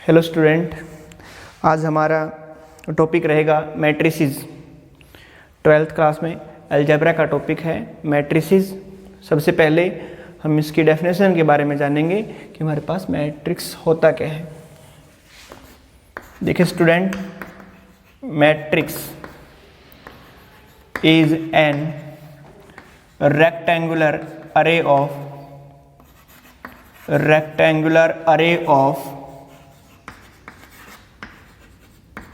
Hello student, आज हमारा topic रहेगा मैट्रिसेस। 12th क्लास में अलजेब्रा का टॉपिक है मैट्रिसेस। सबसे पहले हम इसकी डेफिनेशन के बारे में जानेंगे कि हमारे पास मैट्रिक्स होता क्या है। देखिए student, matrix is an rectangular array of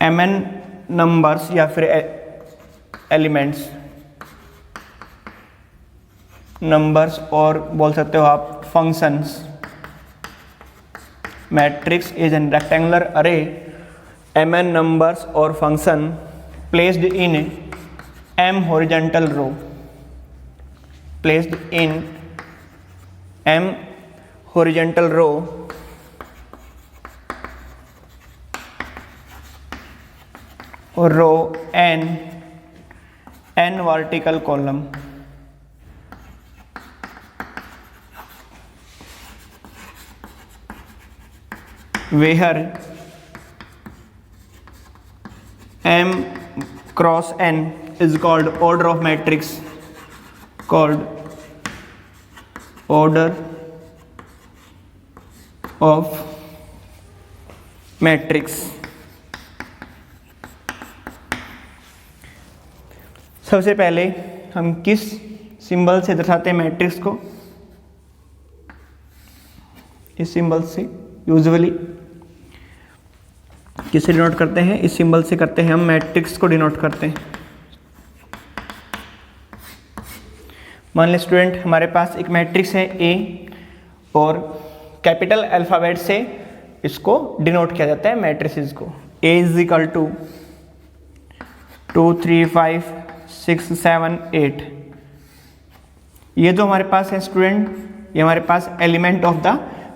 mn numbers या फिर एलिमेंट्स, नंबर्स और बोल सकते हो आप functions. Matrix is an rectangular अरे mn नंबर्स और function placed in m horizontal row, placed in m horizontal row और रो n vertical column। where m cross n is called order of matrix, called order of matrix। सबसे पहले हम किस symbol से दर्शाते हैं मैट्रिक्स को? इस सिंबल से यूजुअली किसे डिनोट करते हैं? इस सिंबल से करते हैं हम मैट्रिक्स को डिनोट करते हैं। मान लें स्टूडेंट, हमारे पास एक मैट्रिक्स है ए और कैपिटल अल्फ़ाबेट से इसको डिनोट किया जाता है मैट्रिसेस को। ए इज इक्वल टू 2 3 5 6 7 8। ये जो हमारे पास है स्टूडेंट, ये हमारे पास एलिमेंट ऑफ द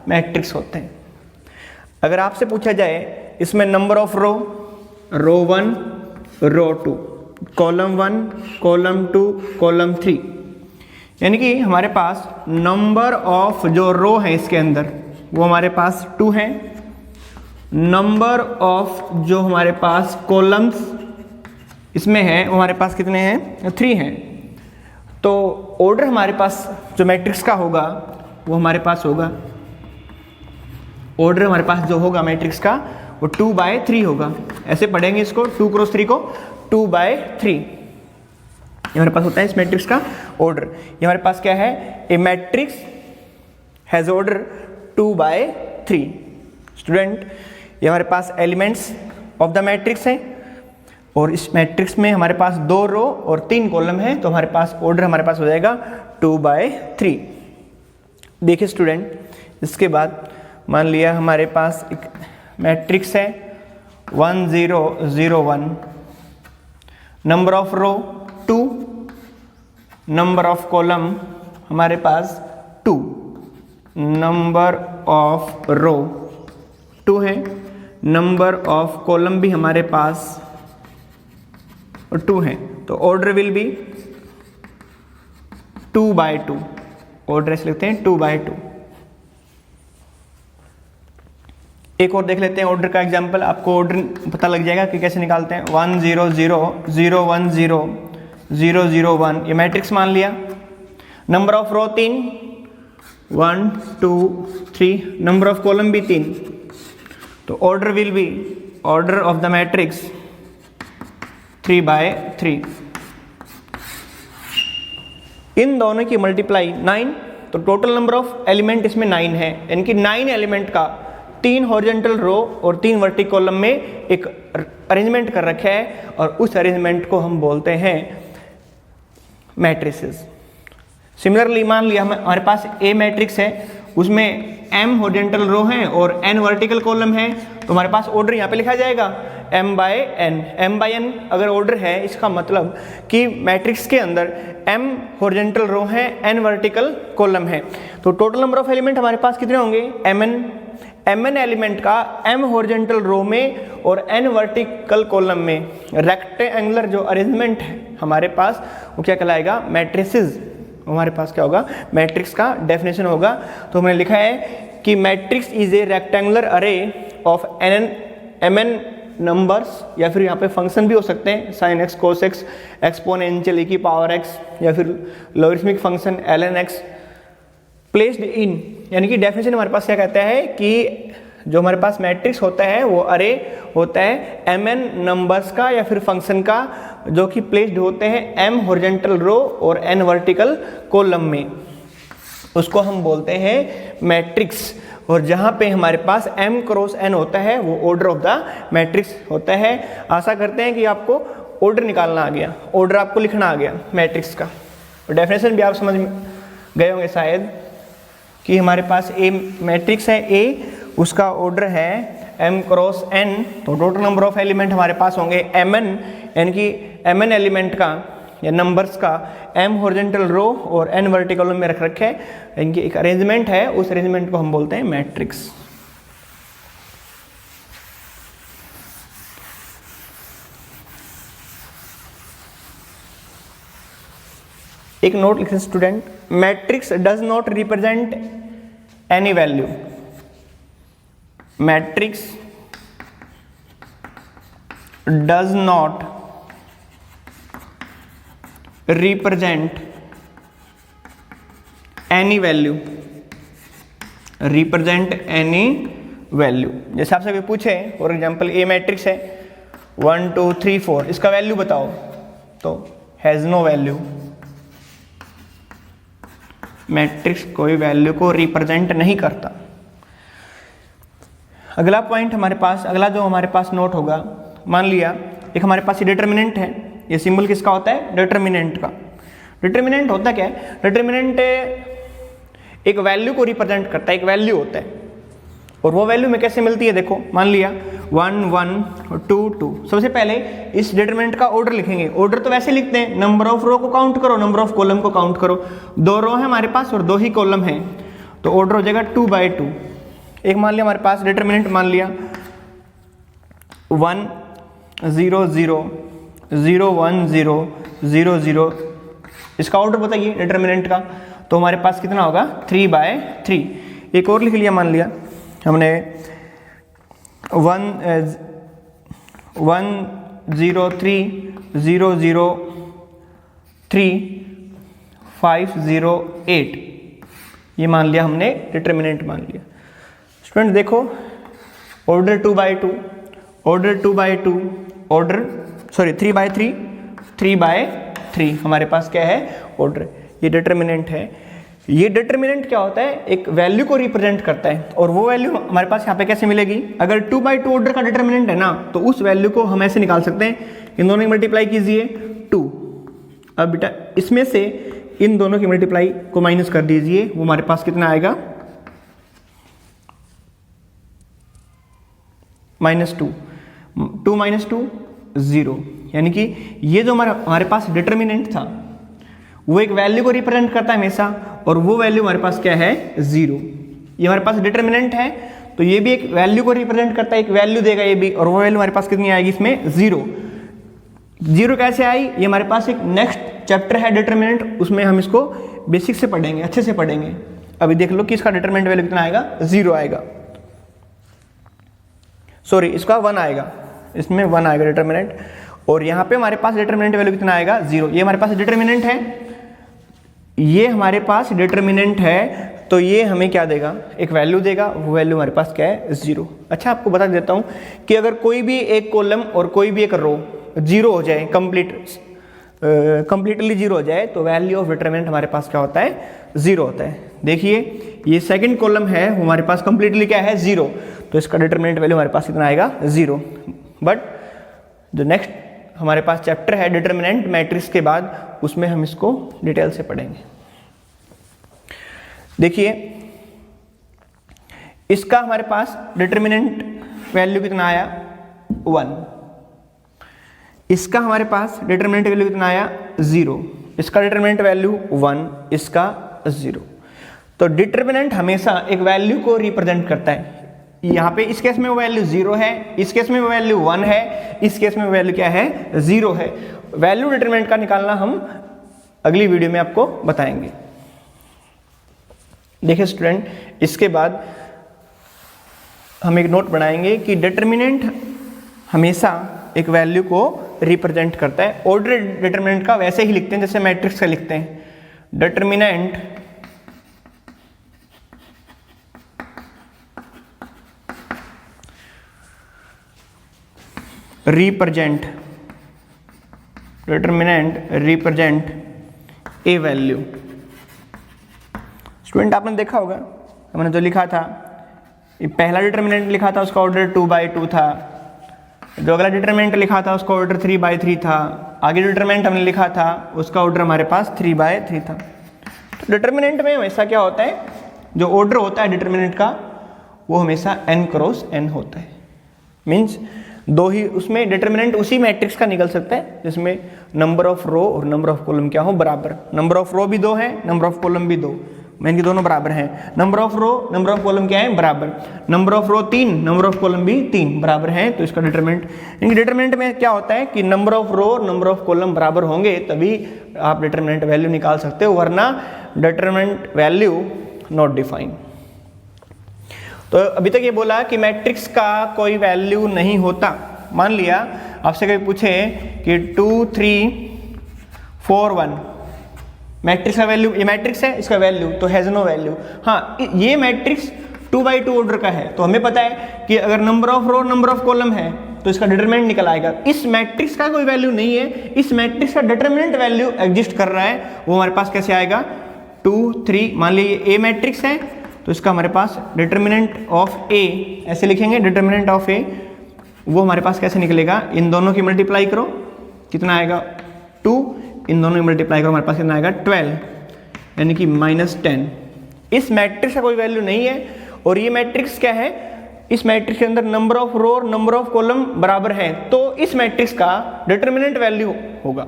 मैट्रिक्स होते हैं। अगर आपसे पूछा जाए इसमें number of row 1 row 2, column 1 column 2 column 3, यानी कि हमारे पास नंबर ऑफ जो रो है इसके अंदर वो हमारे पास 2 हैं। नंबर ऑफ जो हमारे पास कॉलम्स इसमें है वो हमारे पास कितने हैं? 3 हैं। तो ऑर्डर हमारे पास जो मैट्रिक्स का होगा वो हमारे पास होगा, ऑर्डर हमारे पास जो होगा मैट्रिक्स का वो 2/3 होगा। ऐसे पढ़ेंगे इसको, 2 क्रॉस 3 को 2/3 ये हमारे पास होता है इस मैट्रिक्स का ऑर्डर। ये हमारे पास क्या है? A matrix has order 2/3। Student, ये हमारे पास एलिमेंट्स ऑफ द मैट्रिक्स है और इस मैट्रिक्स में हमारे पास 2 रो और 3 कॉलम है, तो हमारे पास ऑर्डर हमारे पास हो जाएगा 2/3। देखिए स्टूडेंट, इसके बाद मान लिया हमारे पास एक मैट्रिक्स है 1 0 0 1। Number of row 2, number of column हमारे पास 2, नंबर ऑफ रो 2 है, नंबर ऑफ कॉलम भी हमारे पास 2 है। तो ऑर्डर विल बी 2/2। ऑर्डर ऐसे लिखते हैं 2/2। एक और देख लेते हैं ऑर्डर का एग्जांपल, आपको ऑर्डर पता लग जाएगा कि कैसे निकालते हैं। 1 0 0 0 1 0 0 0 1 ये मैट्रिक्स मान लिया। Number of row 3 1 2 3, number of column भी 3। तो order will be order of the matrix 3/3। इन दोनों की मल्टीप्लाई 9, तो टोटल नंबर ऑफ एलिमेंट इसमें 9 है, यानी कि 9 एलिमेंट का 3 हॉरिजॉन्टल रो और 3 वर्टिकल कॉलम में एक अरेंजमेंट कर रखा है और उस अरेंजमेंट को हम बोलते हैं मैट्रिसेस। सिमिलरली मान लिया हमारे पास ए मैट्रिक्स है, उसमें m हॉरिजॉन्टल रो हैं और n वर्टिकल कॉलम है, तो हमारे पास ऑर्डर यहाँ पे लिखा जाएगा m/n। m/n अगर ऑर्डर है, इसका मतलब कि मैट्रिक्स के अंदर m हॉरिजॉन्टल रो है, n वर्टिकल कॉलम है। तो टोटल नंबर ऑफ एलिमेंट हमारे पास कितने होंगे? mn एलिमेंट का m हॉरिजॉन्टल रो में और n वर्टिकल कॉलम में रेक्टेंगुलर जो अरेंजमेंट है हमारे पास वो क्या कहलाएगा? मैट्रिसेस। हमारे पास क्या होगा? मैट्रिक्स का डेफिनेशन होगा। तो हमने लिखा है कि मैट्रिक्स इज ए रेक्टेंगुलर अरे ऑफ mn नंबर्स, या फिर यहाँ पे फंक्शन भी हो सकते हैं, sine x, cos x, exponential e की पावर x, या फिर logarithmic function ln x placed in, यानी कि डेफिनेशन हमारे पास क्या कहता है कि जो हमारे पास मैट्रिक्स होता है वो अरे होता है mn नंबर्स का या फिर फंक्शन का, जो कि प्लेस्ड होते हैं m हॉरिजॉन्टल रो और n वर्टिकल कॉलम में, उसको हम बोलते हैं मैट्रिक्स। और जहाँ पे हमारे पास m क्रॉस n होता है वो ऑर्डर ऑफ द मैट्रिक्स होता है। आशा करते हैं कि आपको ऑर्डर निकालना आ गया, ऑर्डर आपको लिखना आ गया मैट्रिक्स का। और डेफिनेशन भी आप समझ गए होंगे शायद कि हमारे पास ए मैट्रिक्स है ए, उसका ऑर्डर है m क्रॉस n, तो टोटल नंबर ऑफ एलिमेंट हमारे पास होंगे mn, यानी कि mn एलिमेंट का या नंबर्स का m हॉरिजॉन्टल रो और n वर्टिकल में रख रखे हैं, इनकी एक अरेंजमेंट है, उस अरेंजमेंट को हम बोलते हैं मैट्रिक्स। एक नोट लिखें student, matrix does not represent any value, matrix does not represent any value, represent any value. जैसे आपसे कोई पूछे फॉर एग्जांपल ए मैट्रिक्स है 1 2 3 4, इसका वैल्यू बताओ, तो हैज नो वैल्यू, मैट्रिक्स कोई वैल्यू को रिप्रेजेंट नहीं करता। अगला पॉइंट हमारे पास, अगला जो हमारे पास नोट होगा, मान लिया एक हमारे पास डिटर्मिनेंट है, ये सिंबल किसका होता है, डिटर्मिनेंट का। डिटर्मिनेंट होता क्या है, डिटर्मिनेंट एक वैल्यू को रिप्रेजेंट करता है, एक वैल्यू होता है, और वो वैल्यू में कैसे मिलती है, देखो मान लिया 1 1 2 2, सबसे पहले इस डिटरमिनेंट का ऑर्डर लिखेंगे। ऑर्डर तो वैसे लिखते हैं, नंबर ऑफ रो को काउंट करो, नंबर ऑफ कॉलम को काउंट करो, 2 रो है हमारे पास और 2 ही कॉलम है, तो ऑर्डर हो जाएगा 2 by 2। एक मान लिया हमारे पास डिटरमिनेंट, मान लिया 1 0 0 0 1 0 0 0, इसका ऑर्डर बताइए डिटरमिनेंट का, तो हमारे पास कितना होगा 3 by 3। एक और लिख लिया, मान लिया हमने 1 0 3 0 0 3 5 0 8, ये मान लिया हमने डिटरमिनेंट मान लिया। स्टूडेंट देखो order 2 by 2, order 2 by 2, order 3 by 3, 3 by 3 हमारे पास क्या है ऑर्डर, ये डिटरमिनेंट है। ये डिटरमिनेंट क्या होता है, एक वैल्यू को रिप्रेजेंट करता है, और वो वैल्यू हमारे पास यहाँ पे कैसे मिलेगी, अगर 2 by 2 ऑर्डर का डिटरमिनेंट है ना, तो उस वैल्यू को हम ऐसे निकाल सकते हैं, इन दोनों की मल्टीप्लाई कीजिए 2, अब बेटा इसमें से इन दोनों की मल्टीप्लाई को माइनस कर दीजिए, वो हमारे पास कितना आएगा -2, 2 - 2 0, यानी कि ये जो हमारे पास डिटरमिनेंट था वो एक वैल्यू को रिप्रेजेंट करता है हमेशा, और वो वैल्यू हमारे पास क्या है 0। ये हमारे पास डिटरमिनेंट है तो ये भी एक वैल्यू को रिप्रेजेंट करता है, एक वैल्यू देगा ये भी, और वो वैल्यू हमारे पास कितनी आएगी इसमें 0। 0 कैसे आई, ये हमारे पास एक नेक्स्ट चैप्टर है डिटरमिनेंट, उसमें हम इसको बेसिक से पढ़ेंगे, अच्छे से पढ़ेंगे। अभी देख लो कि इसका डिटरमिनेंट वैल्यू कितना आएगा 0 आएगा, सॉरी इसका 1 आएगा, इसमें 1 आएगा डिटरमिनेंट, और यहाँ पे हमारे पास डिटरमिनेंट वैल्यू कितना आएगा 0। ये हमारे पास डिटरमिनेंट है, ये हमारे पास डिटरमिनेंट है, तो ये हमें क्या देगा, एक वैल्यू देगा, वो वैल्यू हमारे पास क्या है 0। अच्छा आपको बता देता हूँ कि अगर कोई भी एक कॉलम और कोई भी एक रो 0 हो जाए, कंप्लीटली 0 हो जाए, तो वैल्यू ऑफ डिटरमिनेंट हमारे पास क्या होता है 0 होता है। देखिए ये सेकंड कॉलम है, वो हमारे पास कंप्लीटली क्या है 0, तो इसका डिटरमिनेंट वैल्यू हमारे पास कितना आएगा 0। बट जो नेक्स्ट हमारे पास चैप्टर है डिटरमिनेंट मैट्रिक्स के बाद, उसमें हम इसको डिटेल से पढ़ेंगे। देखिए इसका हमारे पास डिटरमिनेंट वैल्यू कितना आया 1, इसका हमारे पास डिटरमिनेंट वैल्यू कितना आया 0, इसका डिटरमिनेंट वैल्यू 1, इसका 0। तो डिटरमिनेंट हमेशा एक वैल्यू को रिप्रेजेंट करता है। यहाँ पे इस केस में वो वैल्यू 0 है, इस केस में वो वैल्यू 1 है, इस केस में वो वैल्यू क्या है 0 है। वैल्यू डिटरमिनेंट का निकालना हम अगली वीडियो में आपको बताएंगे। देखिए स्टूडेंट, इसके बाद हम एक नोट बनाएंगे कि डिटर्मिनेंट हमेशा एक वैल्यू को रिप्रेजेंट करता है। ऑर्डर डिटर्मिनेंट का वैसे ही लिखते हैं जैसे मैट्रिक्स का लिखते हैं। Determinant represent a value. Student आपने देखा होगा हमने जो लिखा था, ये पहला डिटर्मिनेंट लिखा था उसका ऑर्डर 2/2 था, जो अगला डिटर्मिनेंट लिखा था उसका ऑर्डर 3/3 था, आगे डिटर्मिनेंट हमने लिखा था उसका ऑर्डर हमारे पास 3/3 था। तो डिटर्मिनेंट में हमेशा क्या होता है, जो ऑर्डर होता है डिटर्मिनेंट का वो हमेशा n क्रॉस n होता है। मीन्स दो ही उसमें डिटर्मिनेंट उसी मैट्रिक्स का निकल सकता है जिसमें नंबर ऑफ रो और नंबर ऑफ कॉलम क्या हो बराबर। नंबर ऑफ रो भी 2 है, नंबर ऑफ कॉलम भी 2, मीन कि दोनों बराबर हैं। Number of row number of column क्या है बराबर, number of row 3 number of column भी 3 बराबर हैं, तो इसका डिटरमिनेंट। इनके डिटरमिनेंट में क्या होता है कि number of row number of column बराबर होंगे तभी आप डिटरमिनेंट वैल्यू निकाल सकते हो, वरना डिटरमिनेंट वैल्यू नॉट डिफाइन। तो अभी तक ये बोला कि मैट्रिक्स का कोई वैल्यू नहीं होता। मान लिया आपसे कभी पूछे कि 2 3 4 1 मैट्रिक्स का वैल्यू, ये मैट्रिक्स है इसका वैल्यू तो हैज नो वैल्यू। हाँ, ये मैट्रिक्स 2/2 ऑर्डर का है तो हमें पता है कि अगर number of row number of column है तो इसका डिटरमिनेंट निकल आएगा। इस मैट्रिक्स का कोई वैल्यू नहीं है, इस मैट्रिक्स का डिटरमिनेंट वैल्यू एग्जिस्ट कर रहा है, वो हमारे पास कैसे आएगा 2 3। मान लीजिए ए मैट्रिक्स है तो इसका हमारे पास डिटरमिनेंट ऑफ ए ऐसे लिखेंगे, डिटरमिनेंट ऑफ ए वो हमारे पास कैसे निकलेगा, इन दोनों की मल्टीप्लाई करो कितना आएगा 2, इन दोनों की मल्टीप्लाई करो हमारे पास कितना आएगा 12, यानी कि -10। इस मैट्रिक्स का कोई वैल्यू नहीं है। और ये मैट्रिक्स क्या है, इस मैट्रिक्स के अंदर नंबर ऑफ रो और नंबर ऑफ कॉलम बराबर है तो इस मैट्रिक्स का डिटरमिनेंट वैल्यू होगा।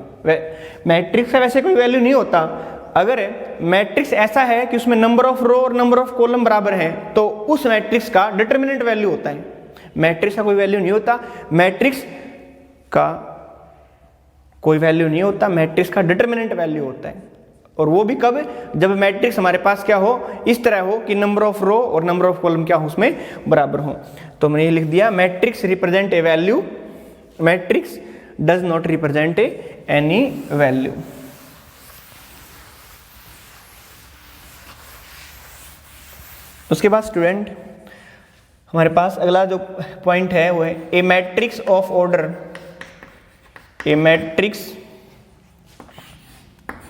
मैट्रिक्स का वैसे कोई वैल्यू नहीं होता। अगर मैट्रिक्स ऐसा है कि उसमें नंबर ऑफ रो और नंबर ऑफ कॉलम बराबर है तो उस मैट्रिक्स का डिटरमिनेंट वैल्यू होता है। मैट्रिक्स का कोई वैल्यू नहीं होता, मैट्रिक्स का कोई वैल्यू नहीं होता, मैट्रिक्स का डिटरमिनेंट वैल्यू होता है। और वो भी कब, जब मैट्रिक्स हमारे पास क्या हो, इस तरह हो कि नंबर ऑफ रो और नंबर ऑफ कॉलम क्या हो उसमें बराबर हो। तो मैंने ये लिख दिया matrix represent a value, matrix does not represent any value. उसके बाद स्टूडेंट हमारे पास अगला जो पॉइंट है वो है a matrix of order, a matrix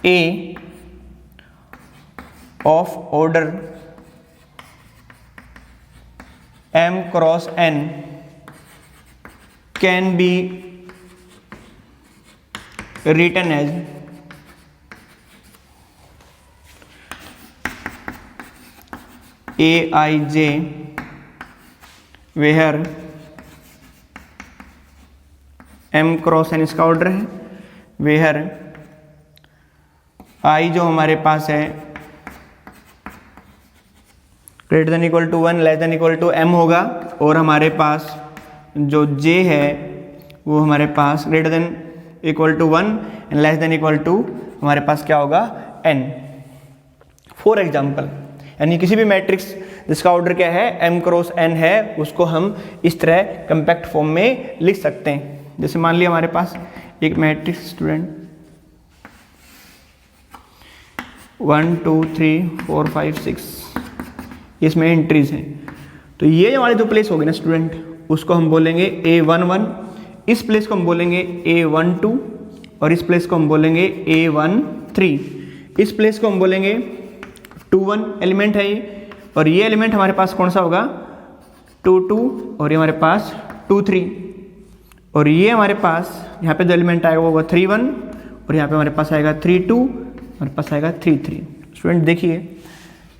a of order m cross n can be written as aij where m cross n इसका order है, वेयर i जो हमारे पास है greater than equal to 1 less than equal to m होगा, और हमारे पास जो j है वो हमारे पास greater than equal to 1 and less than equal to हमारे पास क्या होगा n। फॉर एग्जाम्पल, यानी किसी भी मैट्रिक्स जिसका ऑर्डर क्या है m क्रॉस n है उसको हम इस तरह कंपैक्ट फॉर्म में लिख सकते हैं। जैसे मान लिया हमारे पास एक मैट्रिक्स स्टूडेंट 1 2 3 4 5 6 इसमें एंट्रीज हैं, तो ये हमारी जो प्लेस होगी ना स्टूडेंट उसको हम बोलेंगे A11, इस प्लेस को हम बोलेंगे A12 और इस प्लेस को हम बोलेंगे A13, इस प्लेस को हम बोलेंगे 21 एलिमेंट है ये, और ये एलिमेंट हमारे पास कौन सा होगा 22 और ये हमारे पास 23, और ये हमारे पास यहाँ पे जो एलिमेंट आएगा वो होगा 31 और यहाँ पे हमारे पास आएगा 32, हमारे पास आएगा 33। स्टूडेंट देखिए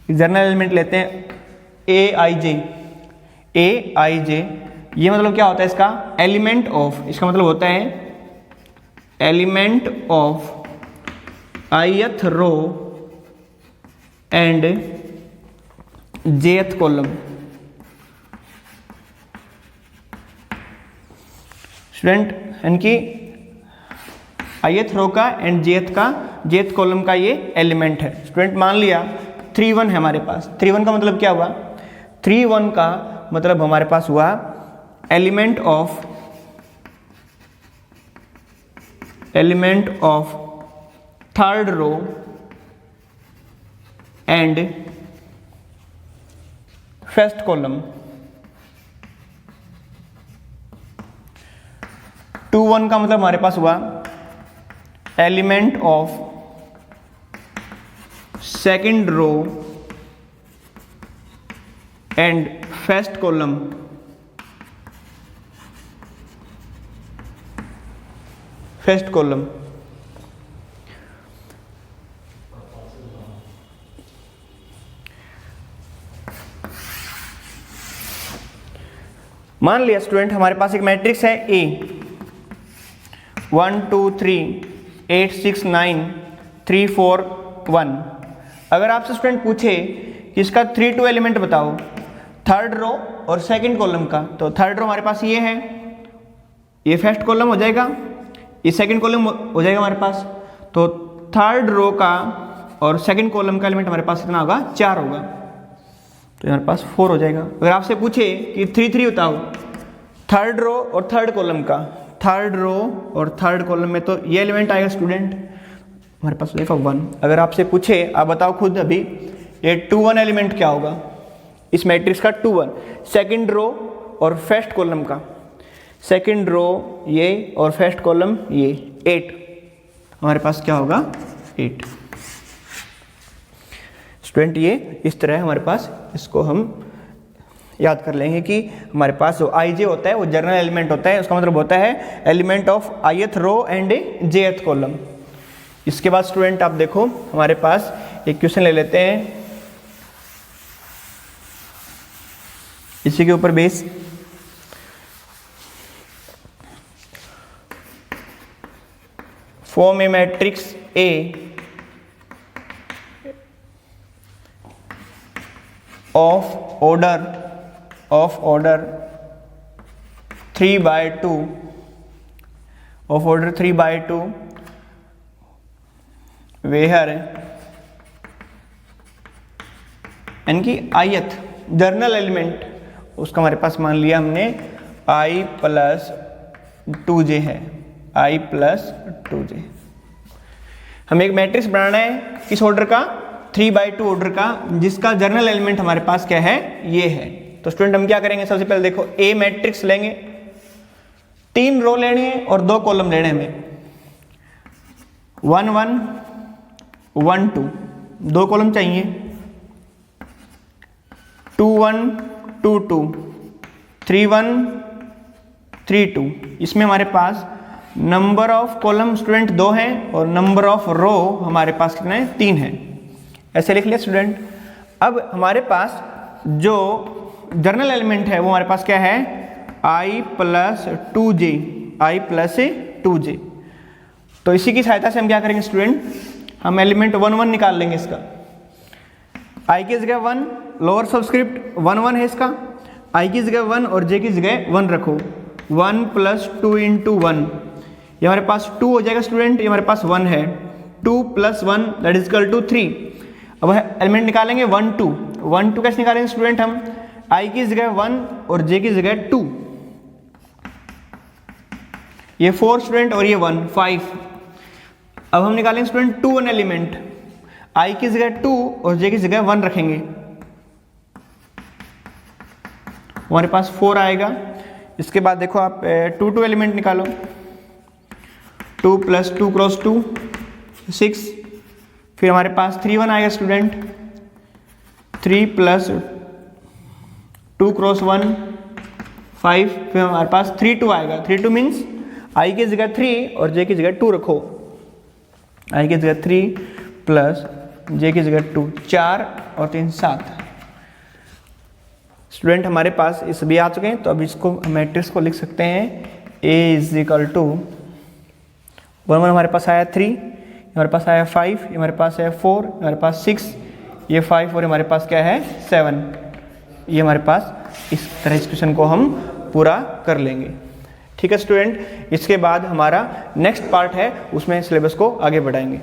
जनरल एलिमेंट लेते हैं aij, ये मतलब क्या होता है इसका एलिमेंट ऑफ, इसका मतलब होता है element of ith row and jth column. Student इनकी ith रो का एंड jth कॉलम का ये एलिमेंट है। स्टूडेंट मान लिया 31 है हमारे पास, 31 का मतलब क्या हुआ 31 का मतलब हमारे पास हुआ element of third row and first column. 2 1 का मतलब हमारे पास हुआ element of second row and first column. मान लिया स्टूडेंट हमारे पास एक मैट्रिक्स है ए 1 2 3 8 6 9 3 4 1। अगर आपसे स्टूडेंट पूछे कि इसका 3 2 एलिमेंट बताओ थर्ड रो और सेकंड कॉलम का, तो थर्ड रो हमारे पास ये है, ये फर्स्ट कॉलम हो जाएगा, ये सेकंड कॉलम हो जाएगा हमारे पास। तो थर्ड रो का और सेकंड कॉलम का एलिमेंट हमारे पास कितना होगा, 4 होगा, तो हमारे पास 4 हो जाएगा। अगर आपसे पूछे कि 3 3 बताओ थर्ड रो और थर्ड कॉलम का, थर्ड रो और थर्ड कॉलम में तो ये एलिमेंट आएगा स्टूडेंट हमारे पास हो जाएगा 1। अगर आपसे पूछे आप बताओ खुद अभी ये 2 1 एलिमेंट क्या होगा इस मैट्रिक्स का, 2 1 सेकंड रो और फर्स्ट कॉलम का, सेकंड रो ये और फर्स्ट कॉलम ये 8, हमारे पास क्या होगा 8। स्टूडेंट ये इस तरह हमारे पास इसको हम याद कर लेंगे कि हमारे पास जो आई जे होता है वो जर्नल एलिमेंट होता है, उसका मतलब होता है element of ith row and jth column. इसके बाद स्टूडेंट आप देखो हमारे पास एक क्वेश्चन ले लेते हैं इसी के ऊपर base. Form a matrix a of order 3/2 of order 3/2 where यानी कि ith जर्नल एलिमेंट उसका हमारे पास मान लिया हमने i+2j है, i+2j। हमें एक मैट्रिक्स बनाना है किस ऑर्डर का, 3/2 ऑर्डर का, जिसका जर्नल एलिमेंट हमारे पास क्या है, ये है। तो स्टूडेंट हम क्या करेंगे, सबसे पहले देखो ए मैट्रिक्स लेंगे, 3 रो लेने हैं और 2 कॉलम लेने हमें, 1 1 1 2, 2 कॉलम चाहिए, 2 1 2 2 3 1 3 2। इसमें हमारे पास नंबर ऑफ कॉलम स्टूडेंट 2 हैं और नंबर ऑफ रो हमारे पास कितने हैं, 3 हैं। ऐसे लिख लिया स्टूडेंट। अब हमारे पास जो जर्नल एलिमेंट है वो हमारे पास क्या है, i+2j, i+2j। तो इसी की सहायता से हम क्या करेंगे स्टूडेंट, हम एलिमेंट 1 1 निकाल लेंगे इसका। i की जगह 1, लोअर सबस्क्रिप्ट 1 1 है इसका, i की जगह 1 और j की जगह 1 रखो, 1 + 2 × 1, ये हमारे पास 2 हो जाएगा स्टूडेंट, ये हमारे पास 1 है, 2 + 1 = 3। अब एलिमेंट निकालेंगे 1 2, 1 2 कैसे निकालेंगे स्टूडेंट, हम i की जगह 1 और j की जगह 2, ये 4 स्टूडेंट और ये 1 5। अब हम निकालेंगे स्टूडेंट 2 1 एलिमेंट, i की जगह 2 और j की जगह 1 रखेंगे, हमारे पास 4 आएगा। इसके बाद देखो आप 2 2 एलिमेंट निकालो, 2 + 2 × 2 6, फिर हमारे पास 3 1 आएगा स्टूडेंट, 3 + 2 × 1 5, फिर हमारे पास 3 2 आएगा, 3 2 मीन्स i की जगह 3 और j की जगह 2 रखो, i की जगह 3 + j की जगह 2, 4 और 3 7। स्टूडेंट हमारे पास ये सभी आ चुके हैं, तो अब इसको मैट्रिक्स को लिख सकते हैं a = 1 1 हमारे पास आया 3, हमारे पास आया 5, हमारे पास है 4, हमारे पास 6, ये 5 और हमारे पास क्या है 7। ये हमारे पास इस तरह इस क्वेश्चन को हम पूरा कर लेंगे। ठीक है स्टूडेंट, इसके बाद हमारा नेक्स्ट पार्ट है, उसमें सिलेबस को आगे बढ़ाएंगे।